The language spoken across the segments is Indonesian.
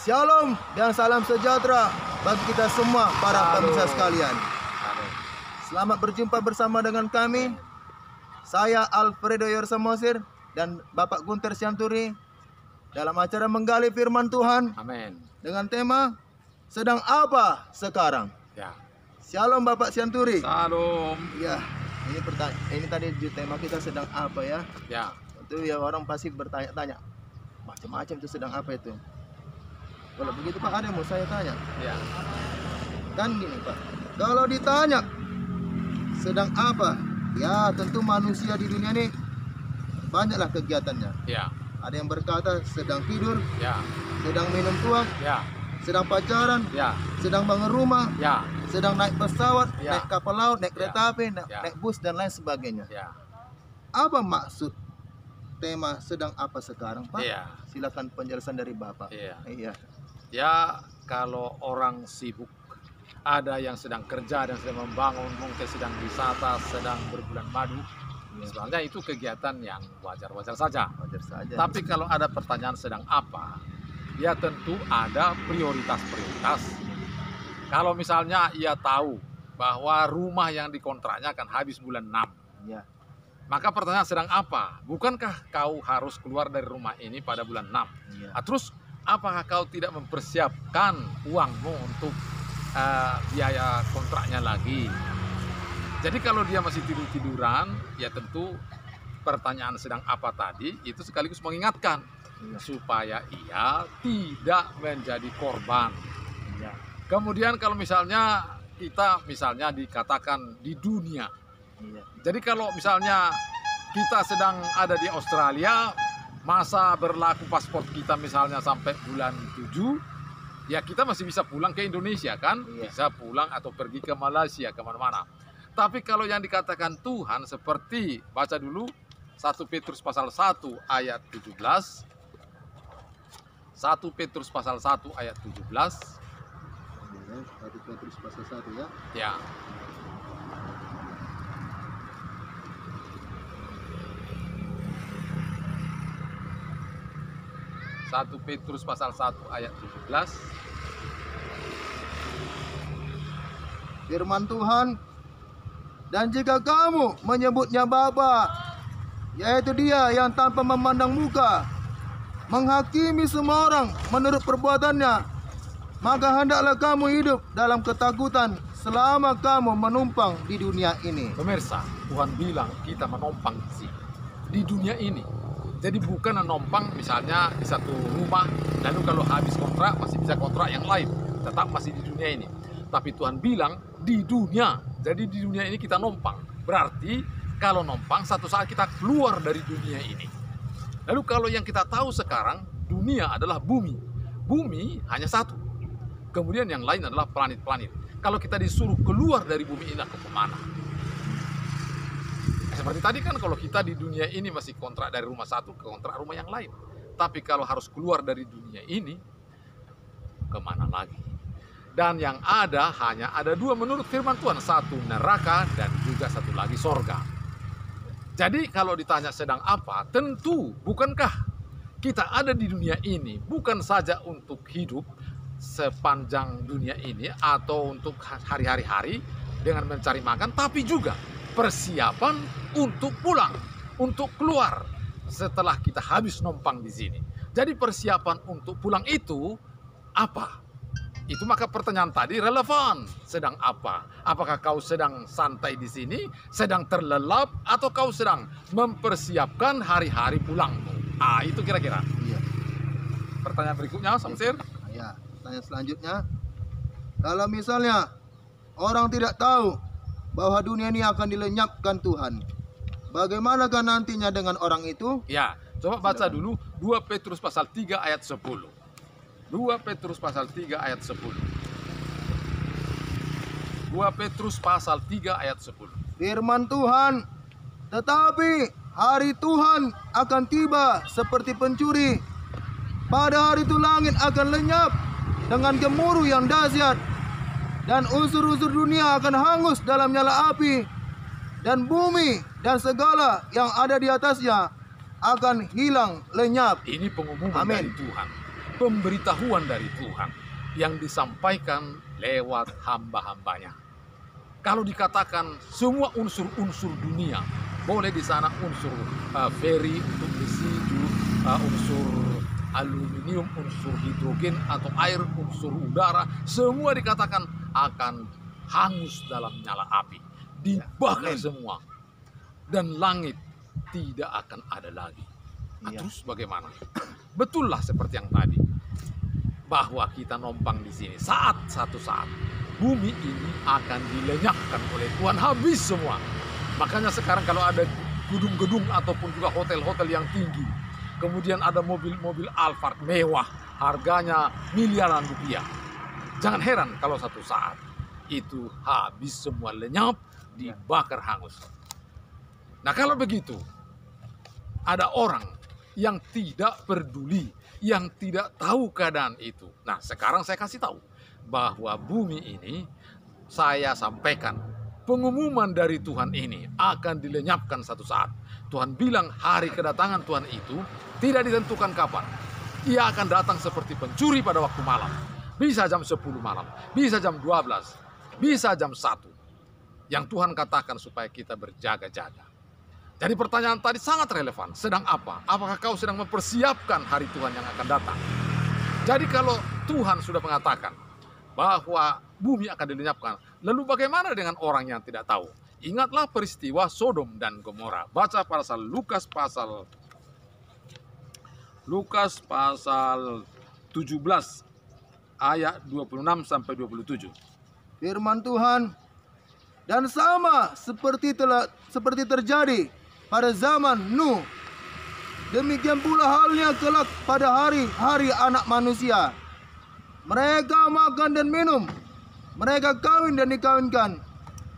Shalom dan salam sejahtera bagi kita semua para pemirsa sekalian. Selamat berjumpa bersama dengan kami. Saya Alfredo Yorsamosir dan Bapak Gunter Sianturi dalam acara menggali firman Tuhan. Amin. Dengan tema sedang apa sekarang? Ya. Shalom Bapak Sianturi. Salam. Ya, ini tadi tema kita sedang apa ya? Ya. Itu ya orang pasti bertanya-tanya macam-macam itu sedang apa itu. Kalau begitu Pak, ada yang mau saya tanya. Ya. Kan gini Pak, kalau ditanya sedang apa, ya tentu manusia di dunia ini banyaklah kegiatannya. Ya. Ada yang berkata sedang tidur, Ya. sedang minum tuak, Ya. sedang pacaran, Ya. sedang bangun rumah, Ya. sedang naik pesawat, Ya. naik kapal laut, naik Ya. kereta api, Ya. naik bus dan lain sebagainya. Ya. Apa maksud tema sedang apa sekarang Pak? Iya. Silakan penjelasan dari Bapak. Iya. Iya. Ya, kalau orang sibuk, ada yang sedang kerja dan sedang membangun, mungkin sedang wisata, sedang berbulan madu. Iya. Sebenarnya itu kegiatan yang wajar-wajar saja. Wajar saja. Tapi kalau ada pertanyaan sedang apa, ya tentu ada prioritas-prioritas. Kalau misalnya ia tahu bahwa rumah yang dikontraknya akan habis bulan 6, Iya. maka pertanyaan sedang apa? Bukankah kau harus keluar dari rumah ini pada bulan 6? Iya. Terus apakah kau tidak mempersiapkan uangmu untuk biaya kontraknya lagi? Jadi kalau dia masih tidur-tiduran, ya tentu pertanyaan sedang apa tadi itu sekaligus mengingatkan supaya ia tidak menjadi korban. Iya. Kemudian kalau misalnya kita dikatakan di dunia, Iya. jadi kalau misalnya kita sedang ada di Australia, masa berlaku paspor kita misalnya sampai bulan 7, ya kita masih bisa pulang ke Indonesia kan? Iya. Bisa pulang atau pergi ke Malaysia, kemana-mana. Tapi kalau yang dikatakan Tuhan seperti, baca dulu 1 Petrus pasal 1 ayat 17. 1 Petrus pasal 1 ayat 17. 1 Petrus pasal 1 ya. Ya. Satu Petrus pasal 1 ayat 17. Firman Tuhan, dan jika kamu menyebutnya Bapa, yaitu Dia yang tanpa memandang muka menghakimi semua orang menurut perbuatannya, maka hendaklah kamu hidup dalam ketakutan selama kamu menumpang di dunia ini. Pemirsa, Tuhan bilang kita menumpang di dunia ini. Jadi bukan menumpang misalnya di satu rumah, lalu kalau habis kontrak masih bisa kontrak yang lain, tetap masih di dunia ini. Tapi Tuhan bilang di dunia, jadi di dunia ini kita numpang. Berarti kalau numpang satu saat kita keluar dari dunia ini. Lalu kalau yang kita tahu sekarang, dunia adalah bumi. Bumi hanya satu. Kemudian yang lain adalah planet-planet. Kalau kita disuruh keluar dari bumi ini ke kemana? Seperti tadi kan kalau kita di dunia ini masih kontrak dari rumah satu ke kontrak rumah yang lain. Tapi kalau harus keluar dari dunia ini, kemana lagi? Dan yang ada hanya ada dua menurut firman Tuhan. Satu neraka dan juga satu lagi sorga. Jadi kalau ditanya sedang apa, tentu bukankah kita ada di dunia ini bukan saja untuk hidup sepanjang dunia ini atau untuk hari-hari dengan mencari makan, tapi juga persiapan untuk pulang, untuk keluar setelah kita habis numpang di sini. Jadi persiapan untuk pulang itu apa? Itu maka pertanyaan tadi relevan. Sedang apa? Apakah kau sedang santai di sini, sedang terlelap, atau kau sedang mempersiapkan hari-hari pulangmu? Itu kira-kira. Iya. Pertanyaan berikutnya, Samsir. Ya, tanya selanjutnya. Kalau misalnya orang tidak tahu bahwa dunia ini akan dilenyapkan Tuhan, bagaimanakah nantinya dengan orang itu? Ya, coba baca dulu 2 Petrus pasal 3 ayat 10. 2 Petrus pasal 3 ayat 10. 2 Petrus pasal 3 ayat 10. Firman Tuhan, tetapi hari Tuhan akan tiba seperti pencuri. Pada hari itu langit akan lenyap dengan gemuruh yang dahsyat, dan unsur-unsur dunia akan hangus dalam nyala api, dan bumi dan segala yang ada di atasnya akan hilang lenyap. Ini pengumuman Amin. dari Tuhan. pemberitahuan dari Tuhan yang disampaikan lewat hamba-hambanya. Kalau dikatakan semua unsur-unsur dunia, boleh di sana unsur feri untuk residu, unsur aluminium, unsur hidrogen atau air, unsur udara, semua dikatakan akan hangus dalam nyala api, dibakar semua, dan langit tidak akan ada lagi. Nah, terus bagaimana? Betullah seperti yang tadi, bahwa kita numpang di sini. Satu saat bumi ini akan dilenyapkan oleh Tuhan, habis semua. Makanya sekarang kalau ada gedung-gedung ataupun juga hotel-hotel yang tinggi, kemudian ada mobil-mobil Alphard mewah, harganya miliaran rupiah. Jangan heran kalau satu saat itu habis semua, lenyap, dibakar hangus. Nah kalau begitu, ada orang yang tidak peduli, yang tidak tahu keadaan itu. Nah sekarang saya kasih tahu bahwa bumi ini, saya sampaikan, pengumuman dari Tuhan ini akan dilenyapkan satu saat. Tuhan bilang hari kedatangan Tuhan itu tidak ditentukan kapan. Ia akan datang seperti pencuri pada waktu malam. Bisa jam 10 malam, bisa jam 12, bisa jam 1. Yang Tuhan katakan supaya kita berjaga-jaga. Jadi pertanyaan tadi sangat relevan. Sedang apa? Apakah kau sedang mempersiapkan hari Tuhan yang akan datang? Jadi kalau Tuhan sudah mengatakan bahwa bumi akan dilenyapkan, lalu bagaimana dengan orang yang tidak tahu? Ingatlah peristiwa Sodom dan Gomora. Baca pasal Lukas pasal 17 ayat 26 sampai 27. Firman Tuhan, dan sama seperti terjadi pada zaman Nuh, demikian pula halnya kelak pada hari-hari anak manusia. Mereka makan dan minum, mereka kawin dan dikawinkan,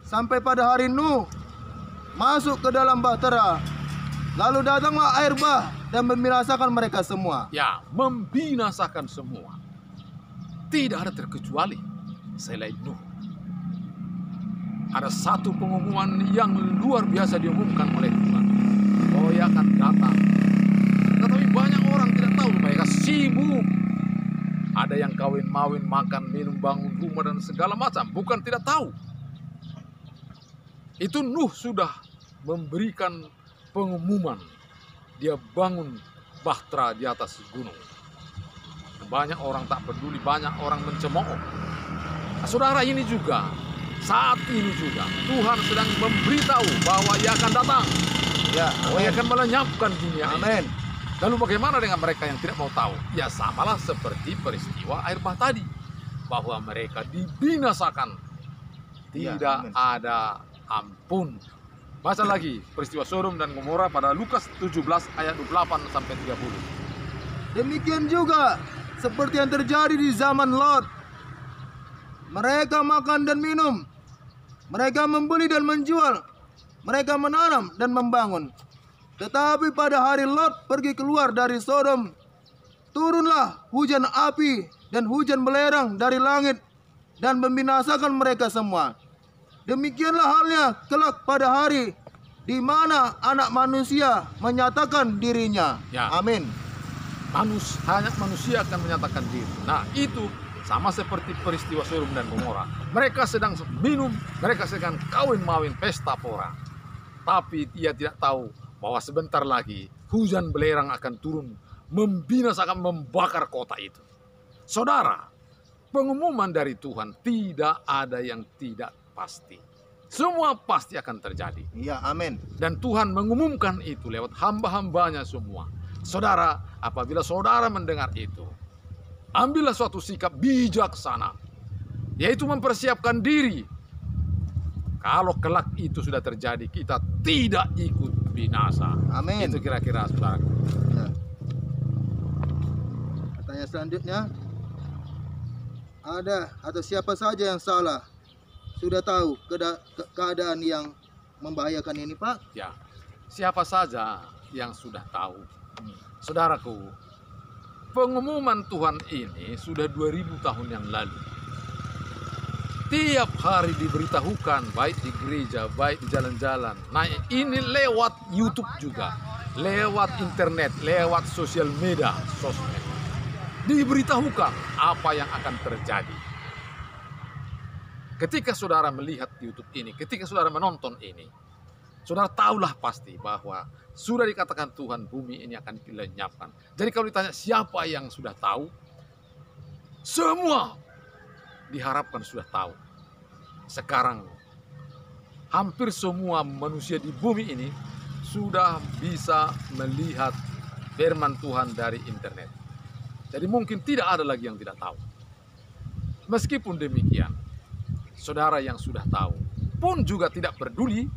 sampai pada hari Nuh masuk ke dalam bahtera. Lalu datanglah air bah dan membinasakan mereka semua. Ya, membinasakan semua. Tidak ada terkecuali selain Nuh. Ada satu pengumuman yang luar biasa diumumkan oleh Tuhan, bahwa ia akan datang. Tetapi banyak orang tidak tahu, mereka sibuk. Ada yang kawin-mawin, makan, minum, bangun rumah dan segala macam. Bukan tidak tahu. Itu Nuh sudah memberikan pengumuman. Dia bangun bahtera di atas gunung. Banyak orang tak peduli, banyak orang mencemooh. Nah, saudara, ini juga, saat ini juga Tuhan sedang memberitahu bahwa ia akan datang. Ya, ia akan melenyapkan dunia. Amin. Lalu bagaimana dengan mereka yang tidak mau tahu? Ya samalah seperti peristiwa air bah tadi, bahwa mereka dibinasakan. Tidak ada ampun. Baca lagi peristiwa Sodom dan Gomora pada Lukas 17 ayat 28 sampai 30. Demikian juga seperti yang terjadi di zaman Lot. Mereka makan dan minum, mereka membeli dan menjual, mereka menanam dan membangun. Tetapi pada hari Lot pergi keluar dari Sodom, turunlah hujan api dan hujan belerang dari langit dan membinasakan mereka semua. Demikianlah halnya kelak pada hari di mana anak manusia menyatakan dirinya. Ya. Amin. Hanya manusia akan menyatakan diri. Nah itu sama seperti peristiwa Sodom dan Gomora. Mereka sedang minum, mereka sedang kawin-mawin, pesta pora. Tapi ia tidak tahu bahwa sebentar lagi hujan belerang akan turun, membinasakan, membakar kota itu. Saudara, pengumuman dari Tuhan tidak ada yang tidak pasti. Semua pasti akan terjadi. Ya, amin. Dan Tuhan mengumumkan itu lewat hamba-hambanya semua. Saudara, apabila saudara mendengar itu, ambillah suatu sikap bijaksana, yaitu mempersiapkan diri. Kalau kelak itu sudah terjadi, kita tidak ikut binasa. Amin. Itu kira-kira, saudara. Ya. Pertanyaan selanjutnya, ada atau siapa saja yang salah sudah tahu keadaan yang membahayakan ini, Pak? Ya, siapa saja yang sudah tahu. Saudaraku, pengumuman Tuhan ini sudah 2000 tahun yang lalu. Tiap hari diberitahukan, baik di gereja, baik di jalan-jalan. Nah, ini lewat YouTube juga, lewat internet, lewat sosial media, sosmed. diberitahukan apa yang akan terjadi. Ketika saudara melihat YouTube ini, ketika saudara menonton ini, saudara tahulah pasti bahwa sudah dikatakan Tuhan bumi ini akan dilenyapkan. Jadi kalau ditanya siapa yang sudah tahu, semua diharapkan sudah tahu. Sekarang hampir semua manusia di bumi ini sudah bisa melihat firman Tuhan dari internet. Jadi mungkin tidak ada lagi yang tidak tahu. Meskipun demikian, saudara yang sudah tahu pun juga tidak peduli,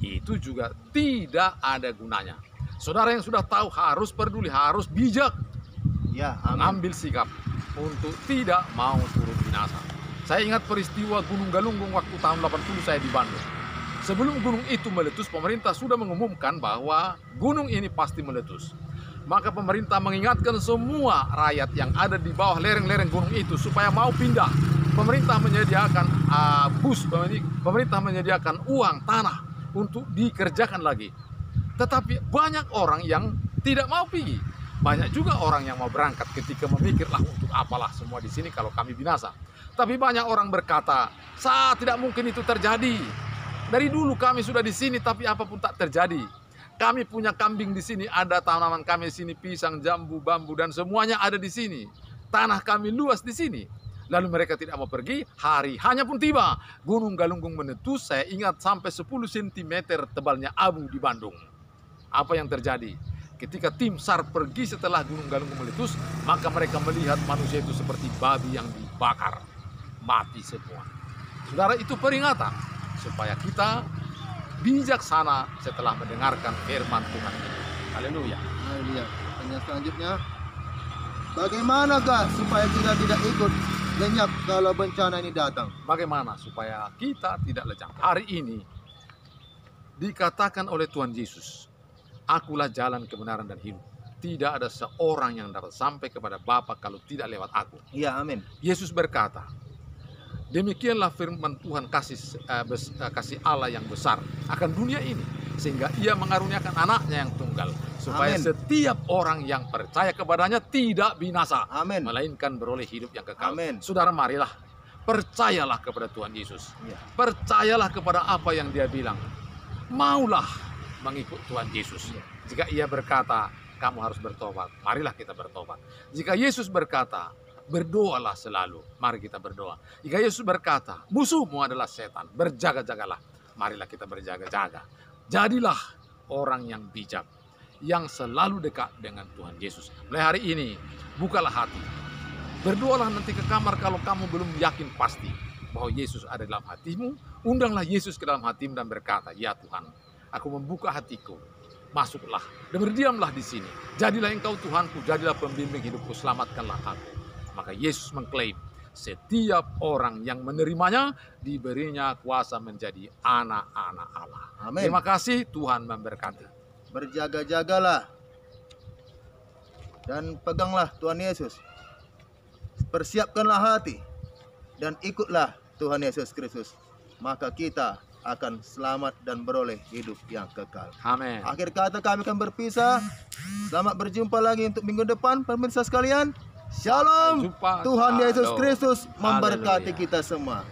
itu juga tidak ada gunanya. Saudara yang sudah tahu harus peduli, harus bijak, Ya, mengambil sikap untuk tidak mau turun binasa. Saya ingat peristiwa Gunung Galunggung waktu tahun 80 saya di Bandung. Sebelum gunung itu meletus, pemerintah sudah mengumumkan bahwa gunung ini pasti meletus. Maka pemerintah mengingatkan semua rakyat yang ada di bawah lereng-lereng gunung itu supaya mau pindah. Pemerintah menyediakan bus, pemerintah menyediakan uang, tanah untuk dikerjakan lagi. Tetapi banyak orang yang tidak mau pergi. Banyak juga orang yang mau berangkat ketika memikirlah untuk apalah semua di sini kalau kami binasa. Tapi banyak orang berkata, tidak mungkin itu terjadi. Dari dulu kami sudah di sini tapi apapun tak terjadi. Kami punya kambing di sini, ada tanaman kami di sini, pisang, jambu, bambu dan semuanya ada di sini. Tanah kami luas di sini. Lalu mereka tidak mau pergi, hari hanya pun tiba. Gunung Galunggung meletus, saya ingat sampai 10 cm tebalnya abu di Bandung. Apa yang terjadi? Ketika tim SAR pergi setelah Gunung Galunggung meletus, maka mereka melihat manusia itu seperti babi yang dibakar. Mati semua. Saudara, itu peringatan supaya kita bijaksana setelah mendengarkan firman Tuhan ini. Haleluya. Haleluya. Pertanyaan selanjutnya, bagaimanakah supaya kita tidak ikut lenyap kalau bencana ini datang? Bagaimana supaya kita tidak lenyap? Hari ini dikatakan oleh Tuhan Yesus, akulah jalan, kebenaran dan hidup. Tidak ada seorang yang dapat sampai kepada Bapa kalau tidak lewat aku. Iya, amin. Yesus berkata, demikianlah firman Tuhan kasih Allah yang besar akan dunia ini, sehingga ia mengaruniakan anaknya yang tunggal, supaya Amin. setiap orang yang percaya kepadanya tidak binasa, Amin. melainkan beroleh hidup yang kekal. Amin. Saudara, marilah percayalah kepada Tuhan Yesus. Ya. Percayalah kepada apa yang dia bilang. Maulah mengikut Tuhan Yesus. Jika ia berkata, kamu harus bertobat, marilah kita bertobat. Jika Yesus berkata, berdoalah selalu, mari kita berdoa. Jika Yesus berkata, musuhmu adalah setan, berjaga-jagalah, marilah kita berjaga-jaga. Jadilah orang yang bijak, yang selalu dekat dengan Tuhan Yesus. Mulai hari ini, bukalah hati. Berdoalah nanti ke kamar kalau kamu belum yakin pasti bahwa Yesus ada dalam hatimu. Undanglah Yesus ke dalam hatimu dan berkata, ya Tuhan, aku membuka hatiku. Masuklah dan berdiamlah di sini. Jadilah engkau Tuhanku, jadilah pembimbing hidupku, selamatkanlah aku. Maka Yesus mengklaim setiap orang yang menerimanya diberinya kuasa menjadi anak-anak Allah. Amin. Terima kasih, Tuhan memberkati. Berjaga-jagalah dan peganglah Tuhan Yesus. Persiapkanlah hati dan ikutlah Tuhan Yesus Kristus. Maka kita akan selamat dan beroleh hidup yang kekal. Amin. Akhir kata kami akan berpisah. Selamat berjumpa lagi untuk minggu depan, pemirsa sekalian. Shalom. Sampai jumpa. Tuhan Yesus Shalom. Kristus memberkati Haleluya. kita semua.